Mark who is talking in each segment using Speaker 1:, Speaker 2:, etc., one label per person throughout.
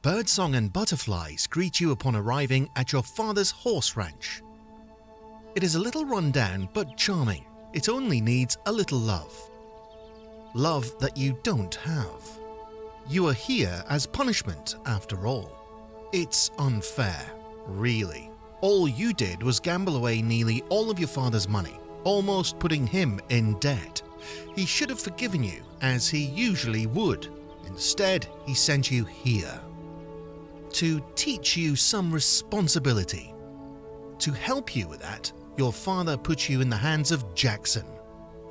Speaker 1: Birdsong and butterflies greet you upon arriving at your father's horse ranch. It is a little run down but charming. It only needs a little love. Love that you don't have. You are here as punishment after all. It's unfair, really. All you did was gamble away nearly all of your father's money, almost putting him in debt. He should have forgiven you, as he usually would. Instead, he sent you here to teach you some responsibility. To help you with that, your father put you in the hands of Jackson,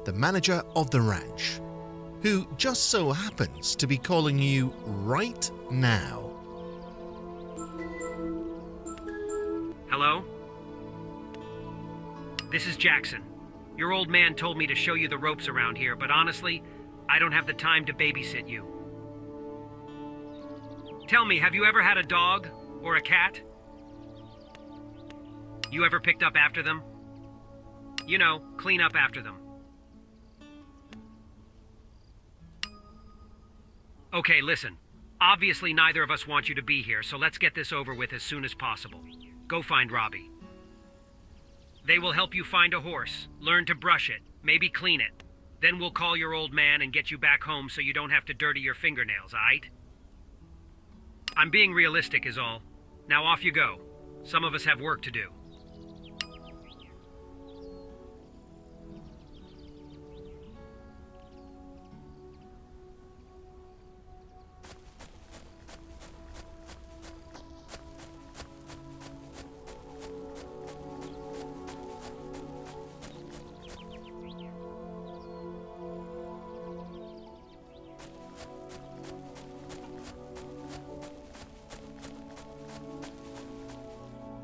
Speaker 1: the manager of the ranch, who just so happens to be calling you right now.
Speaker 2: Hello? This is Jackson. Your old man told me to show you the ropes around here, but honestly, I don't have the time to babysit you. Tell me, have you ever had a dog or a cat? You ever picked up after them? You know, clean up after them. Okay, listen. Obviously, neither of us want you to be here, so let's get this over with as soon as possible. Go find Robbie. They will help you find a horse, learn to brush it, maybe clean it. Then we'll call your old man and get you back home so you don't have to dirty your fingernails, aight? I'm being realistic is all. Now off you go. Some of us have work to do.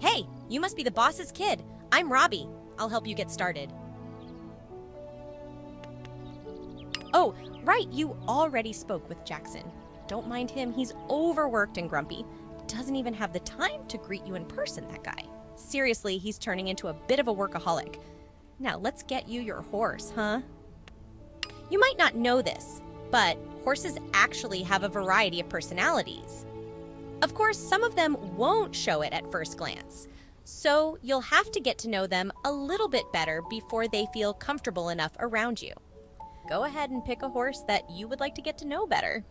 Speaker 3: Hey, you must be the boss's kid. I'm Robbie. I'll help you get started. Oh, right, you already spoke with Jackson. Don't mind him, he's overworked and grumpy. Doesn't even have the time to greet you in person, that guy. Seriously, he's turning into a bit of a workaholic. Now, let's get you your horse, huh? You might not know this, but horses actually have a variety of personalities. Of course, some of them won't show it at first glance, so you'll have to get to know them a little bit better before they feel comfortable enough around you. Go ahead and pick a horse that you would like to get to know better.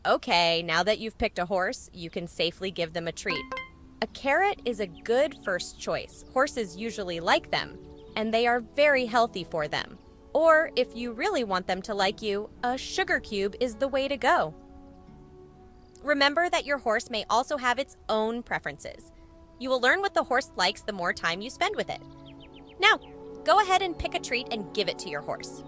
Speaker 3: Okay, now that you've picked a horse, you can safely give them a treat. A carrot is a good first choice. Horses usually like them, and they are very healthy for them. Or, if you really want them to like you, a sugar cube is the way to go. Remember that your horse may also have its own preferences. You will learn what the horse likes the more time you spend with it. Now, go ahead and pick a treat and give it to your horse.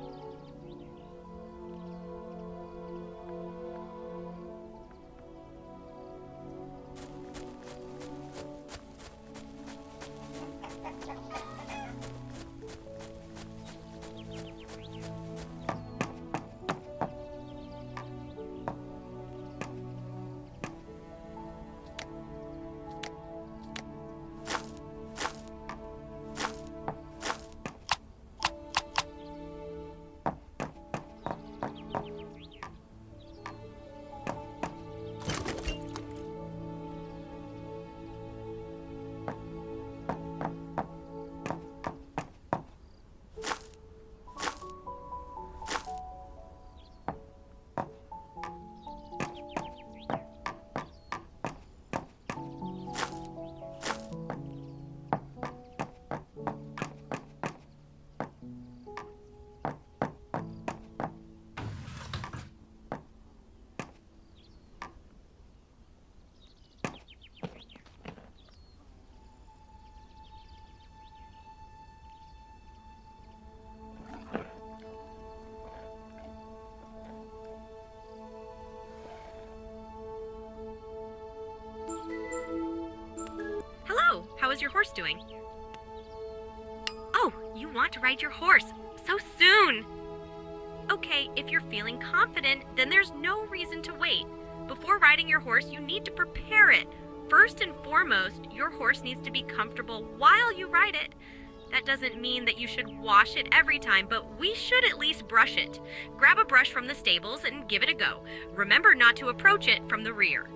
Speaker 4: is your horse doing? Oh, you want to ride your horse so soon! Okay, if you're feeling confident, then there's no reason to wait. Before riding your horse, you need to prepare it. First and foremost, your horse needs to be comfortable while you ride it. That doesn't mean that you should wash it every time, but we should at least brush it. Grab a brush from the stables and give it a go. Remember not to approach it from the rear.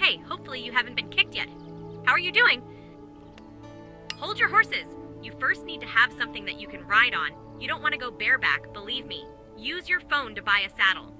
Speaker 4: Hey, hopefully you haven't been kicked yet. How are you doing? Hold your horses. You first need to have something that you can ride on. You don't want to go bareback, believe me. Use your phone to buy a saddle.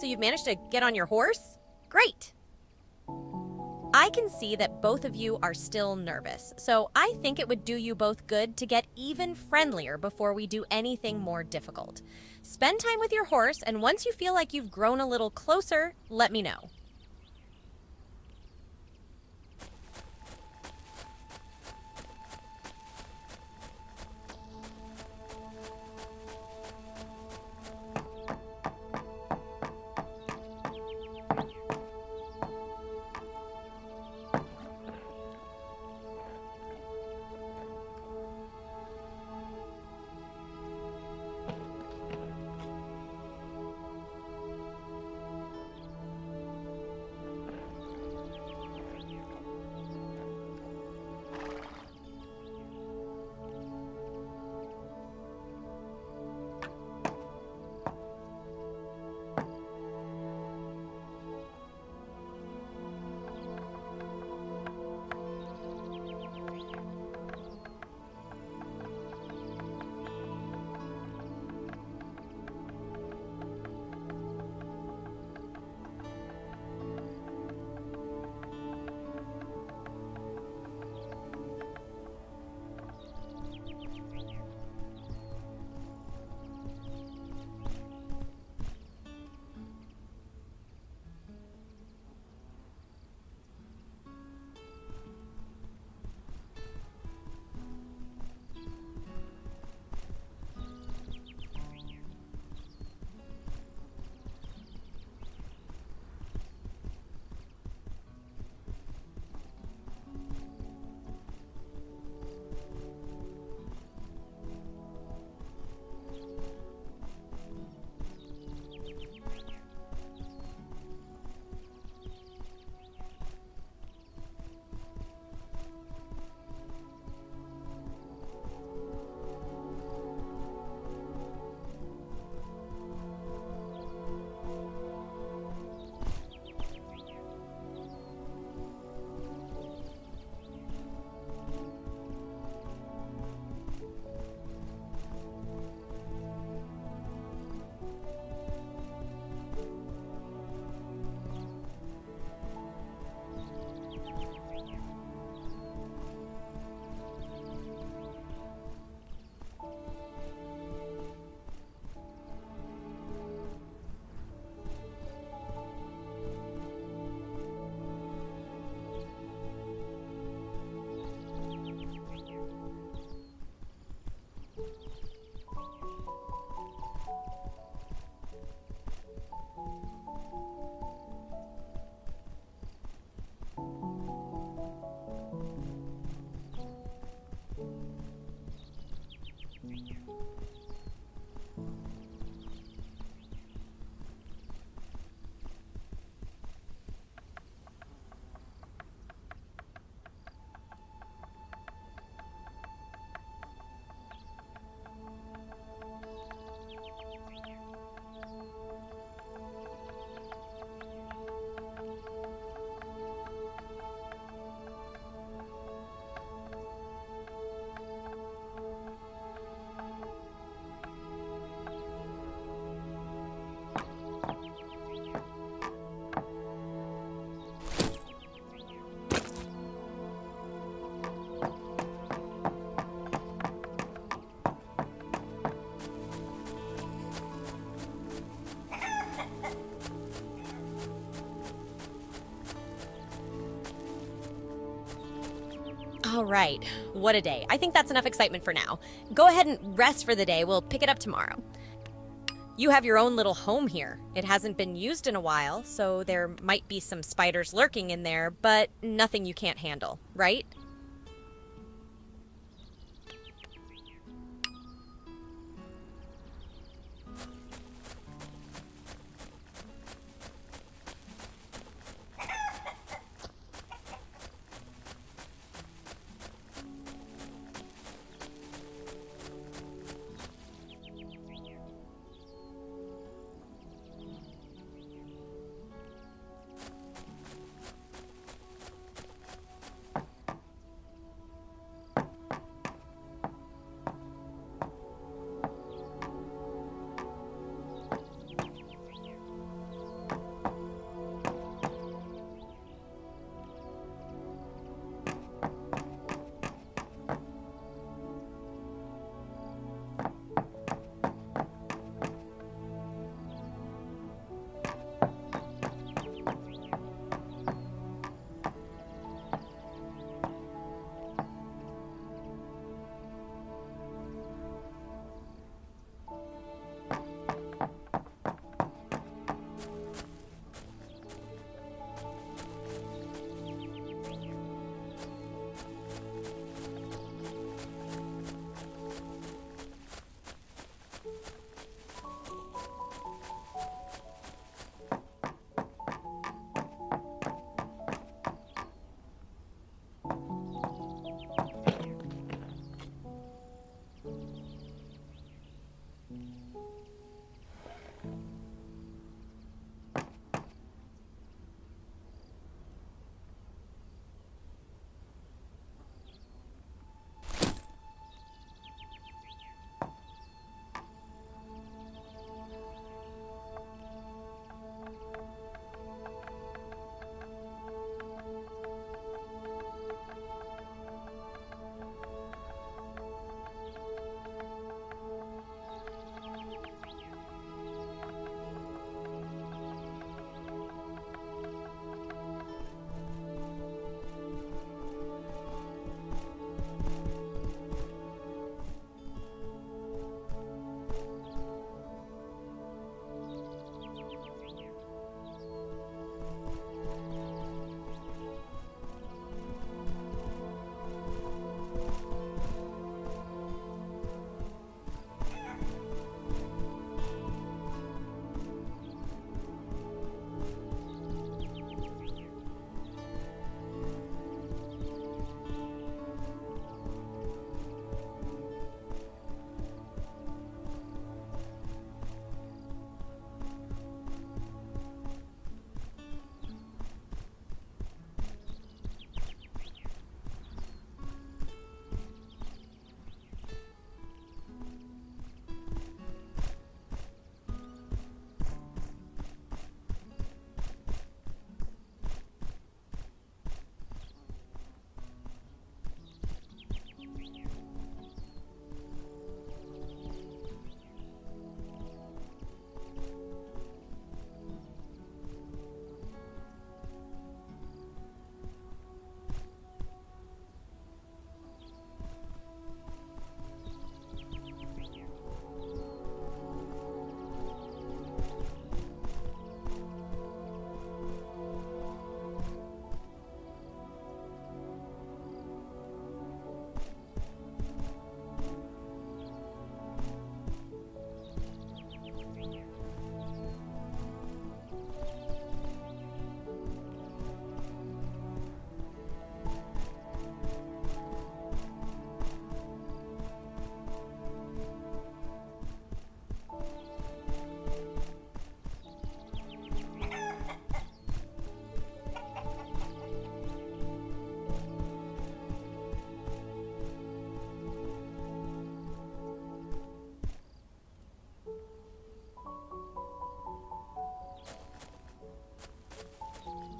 Speaker 3: So you've managed to get on your horse? Great! I can see that both of you are still nervous, so I think it would do you both good to get even friendlier before we do anything more difficult. Spend time with your horse, and once you feel like you've grown a little closer, let me know. All right, what a day. I think that's enough excitement for now. Go ahead and rest for the day. We'll pick it up tomorrow. You have your own little home here. It hasn't been used in a while, so there might be some spiders lurking in there, but nothing you can't handle, right?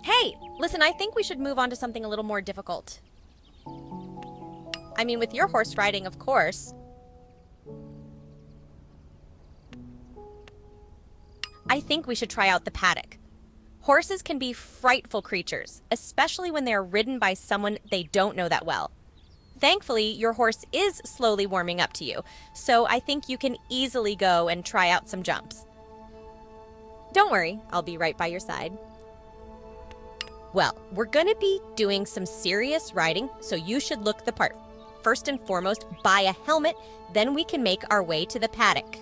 Speaker 3: Hey, listen, I think we should move on to something a little more difficult. I mean, with your horse riding, of course. I think we should try out the Paddock. Horses can be frightful creatures, especially when they are ridden by someone they don't know that well. Thankfully, your horse is slowly warming up to you, so I think you can easily go and try out some jumps. Don't worry, I'll be right by your side. Well, we're gonna be doing some serious riding, so you should look the part. First and foremost, buy a helmet, then we can make our way to the paddock.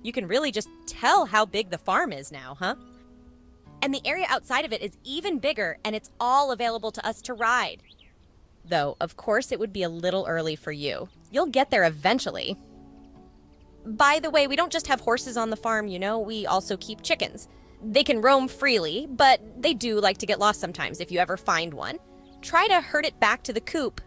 Speaker 3: You can really just tell how big the farm is now, huh? And the area outside of it is even bigger, and it's all available to us to ride. Though, of course, it would be a little early for you. You'll get there eventually. By the way, we don't just have horses on the farm, you know, we also keep chickens. They can roam freely, but they do like to get lost sometimes if you ever find one. Try to herd it back to the coop.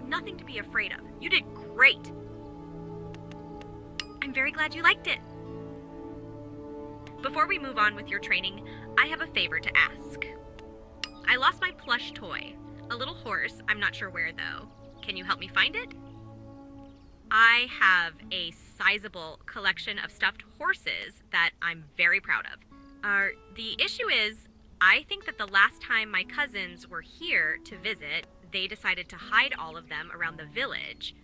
Speaker 4: Nothing to be afraid of. You did great. I'm very glad you liked it. Before we move on with your training, I have a favor to ask. I lost my plush toy, a little horse. I'm not sure where though. Can you help me find it? I have a sizable collection of stuffed horses that I'm very proud of. The issue is, I think that the last time my cousins were here to visit, they decided to hide all of them around the village.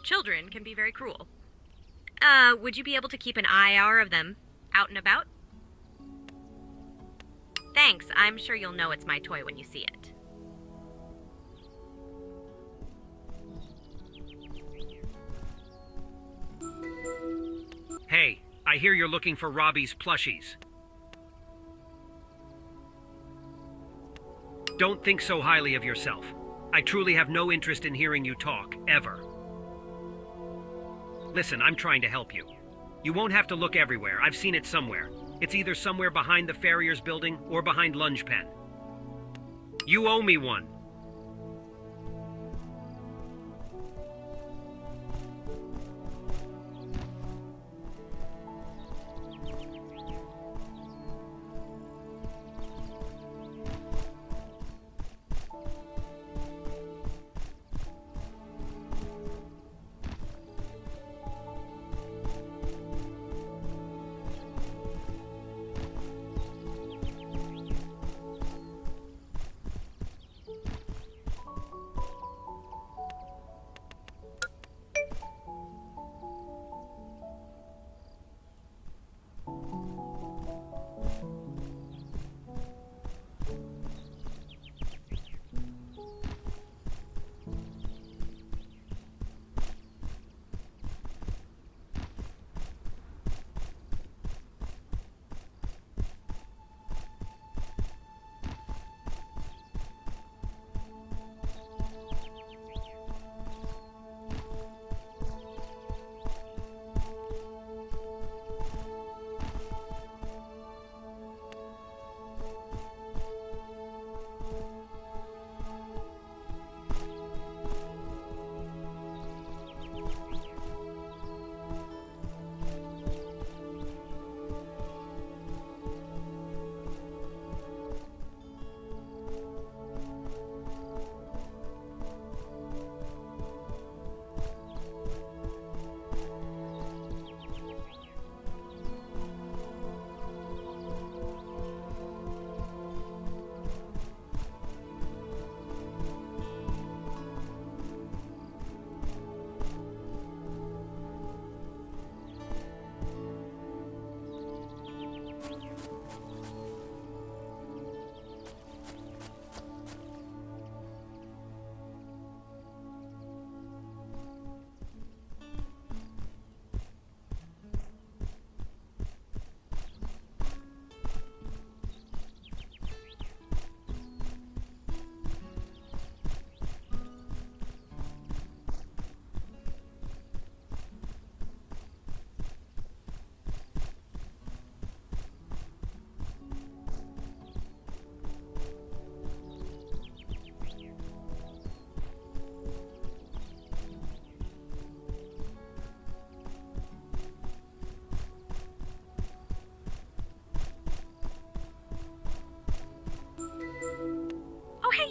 Speaker 4: Children can be very cruel. Would you be able to keep an eye out of them out and about? Thanks, I'm sure you'll know it's my toy when you see it.
Speaker 2: Hey, I hear you're looking for Robbie's plushies. Don't think so highly of yourself. I truly have no interest in hearing you talk, ever. Listen, I'm trying to help you. You won't have to look everywhere. I've seen it somewhere. It's either somewhere behind the farrier's building or behind Lunge Pen. You owe me one.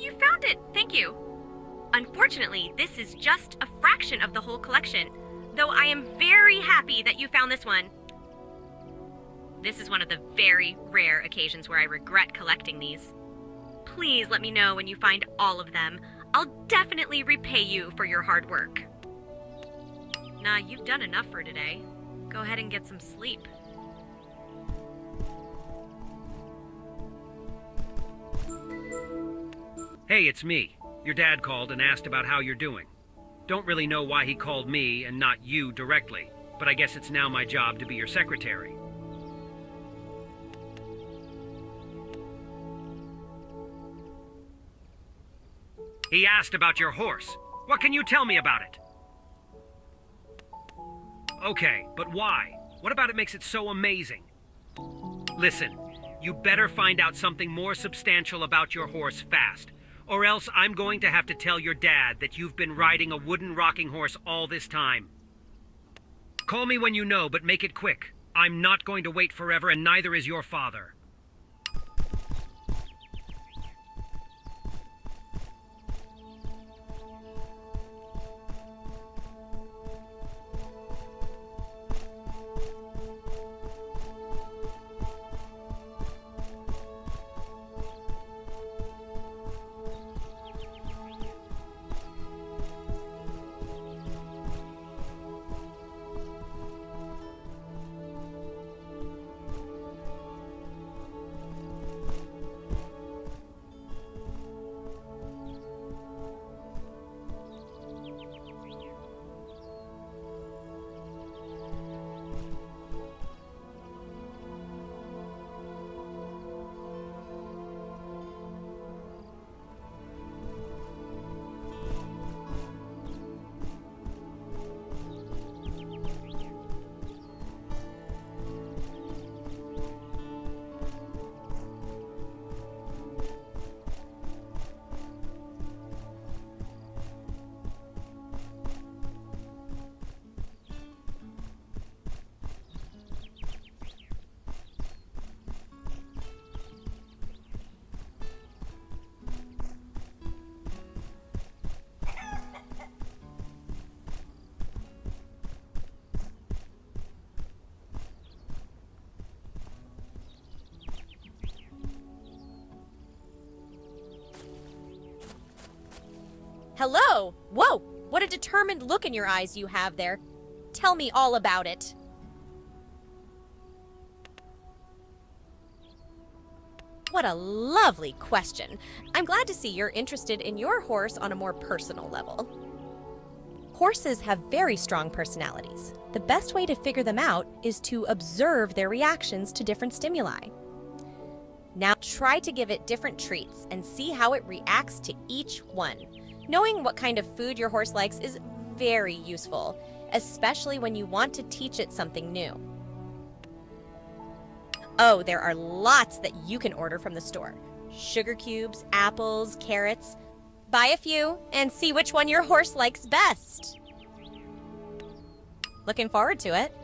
Speaker 4: you found it! Thank you! Unfortunately, this is just a fraction of the whole collection, though I am very happy that you found this one. This is one of the very rare occasions where I regret collecting these. Please let me know when you find all of them. I'll definitely repay you for your hard work. Nah, you've done enough for today. Go ahead and get some sleep.
Speaker 2: Hey, it's me. Your dad called and asked about how you're doing. Don't really know why he called me and not you directly, but I guess it's now my job to be your secretary. He asked about your horse. What can you tell me about it? Okay, but why? What about it makes it so amazing? Listen, you better find out something more substantial about your horse fast, or else I'm going to have to tell your dad that you've been riding a wooden rocking horse all this time. Call me when you know, but make it quick. I'm not going to wait forever, and neither is your father.
Speaker 3: Hello! Whoa! What a determined look in your eyes you have there. Tell me all about it. What a lovely question. I'm glad to see you're interested in your horse on a more personal level. Horses have very strong personalities. The best way to figure them out is to observe their reactions to different stimuli. Now try to give it different treats and see how it reacts to each one. Knowing what kind of food your horse likes is very useful, especially when you want to teach it something new. Oh, there are lots that you can order from the store. Sugar cubes, apples, carrots. Buy a few and see which one your horse likes best. Looking forward to it.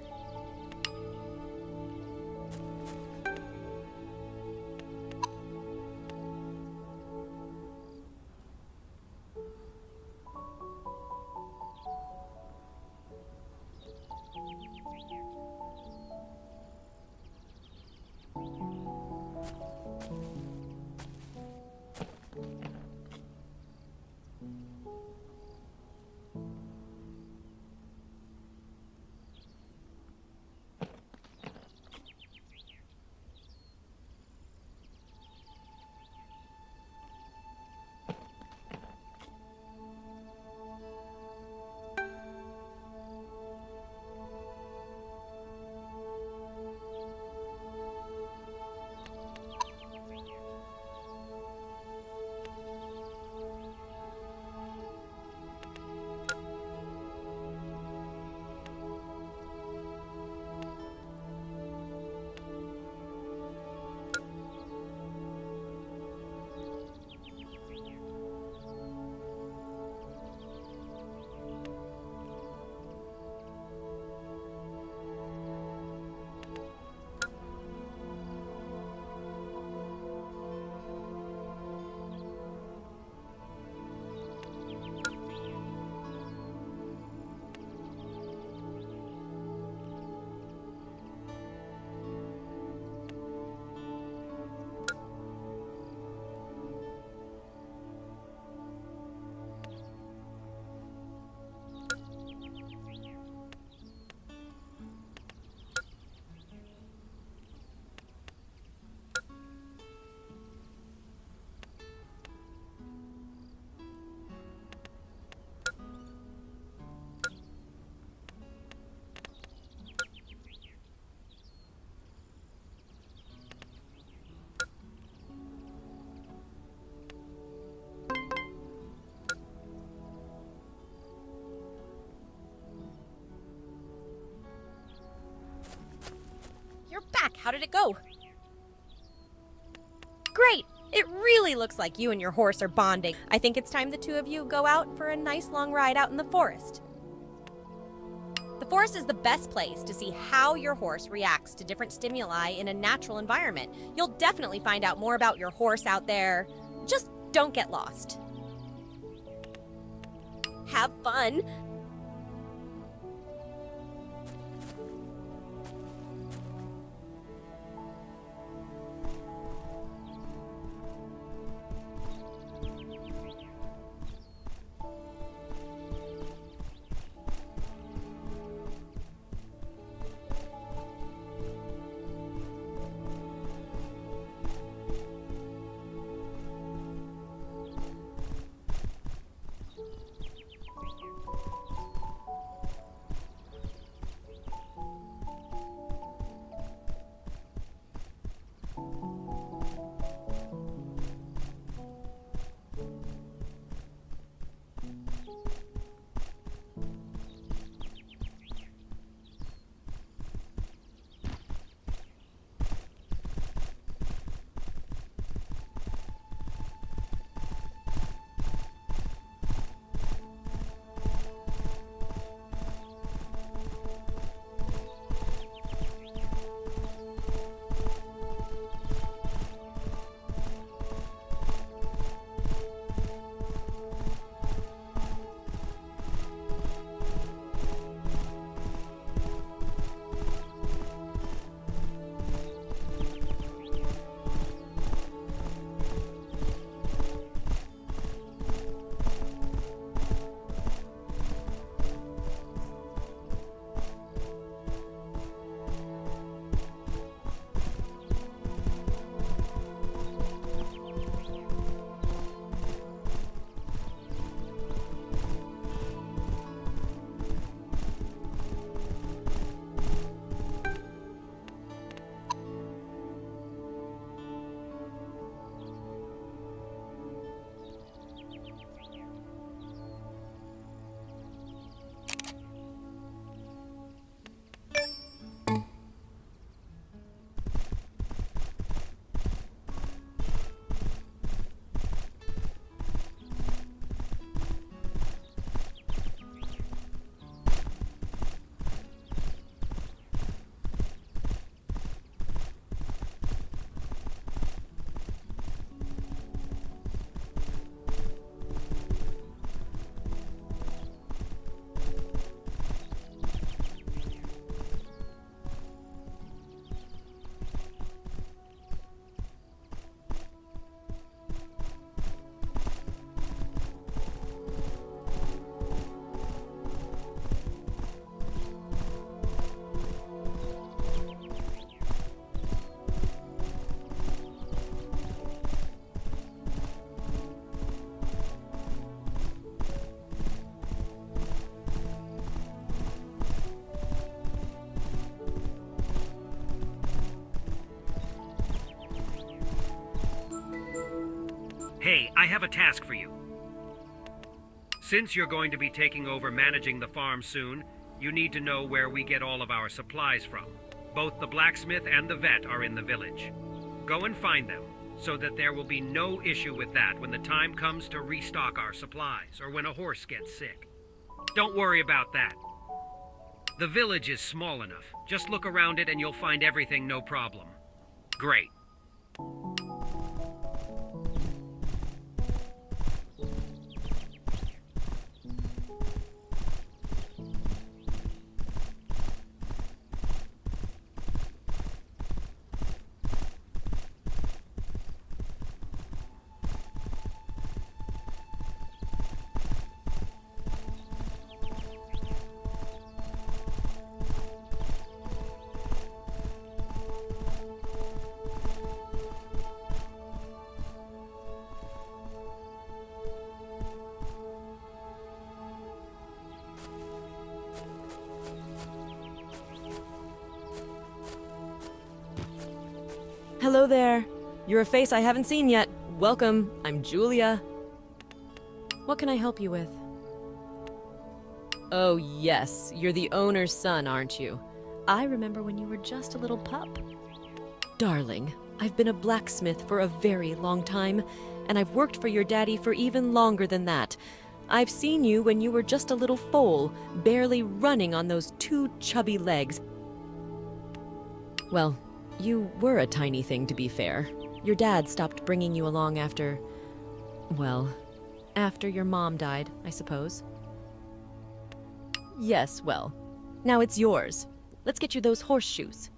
Speaker 3: How did it go? Great! It really looks like you and your horse are bonding. I think it's time the two of you go out for a nice long ride out in the forest. The forest is the best place to see how your horse reacts to different stimuli in a natural environment. You'll definitely find out more about your horse out there. Just don't get lost. Have fun.
Speaker 2: Hey, I have a task for you. Since you're going to be taking over managing the farm soon, you need to know where we get all of our supplies from. Both the blacksmith and the vet are in the village. Go and find them, so that there will be no issue with that when the time comes to restock our supplies, or when a horse gets sick. Don't worry about that. The village is small enough. Just look around it and you'll find everything no problem. Great.
Speaker 5: Hello there. You're a face I haven't seen yet. Welcome. I'm Julia. What can I help you with? Oh, yes. You're the owner's son, aren't you? I remember when you were just a little pup. Darling, I've been a blacksmith for a very long time, and I've worked for your daddy for even longer than that. I've seen you when you were just a little foal, barely running on those 2 chubby legs. Well, you were a tiny thing, to be fair. Your dad stopped bringing you along after your mom died, I suppose. Yes, well, now it's yours. Let's get you those horseshoes.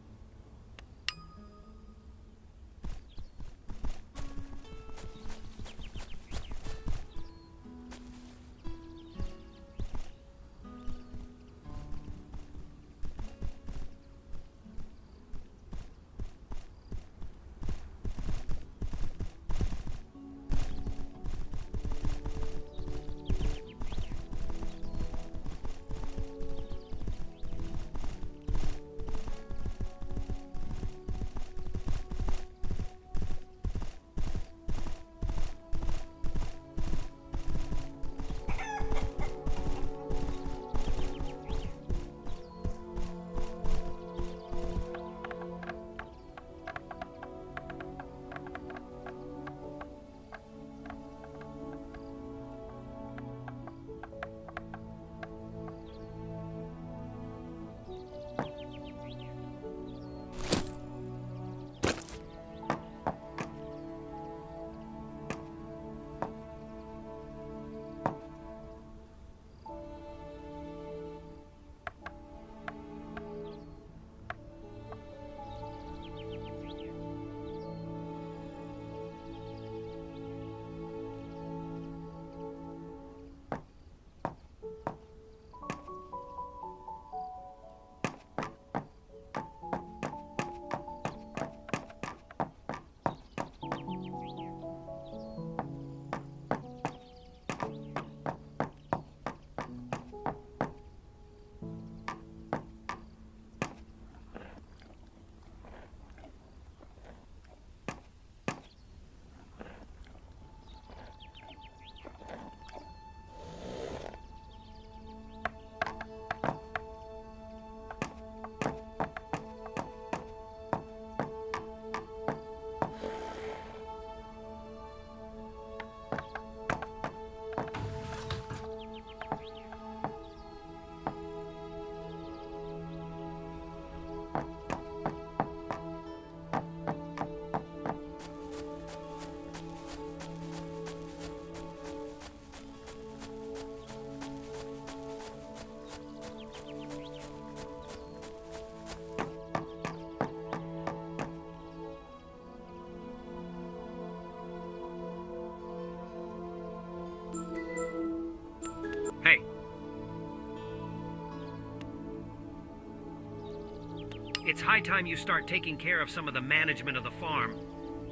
Speaker 2: It's high time you start taking care of some of the management of the farm.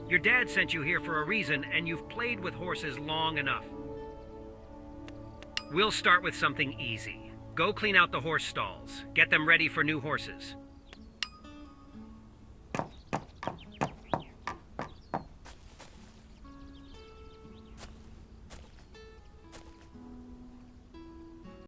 Speaker 2: Your dad sent you here for a reason, and you've played with horses long enough. We'll start with something easy. Go clean out the horse stalls. Get them ready for new horses.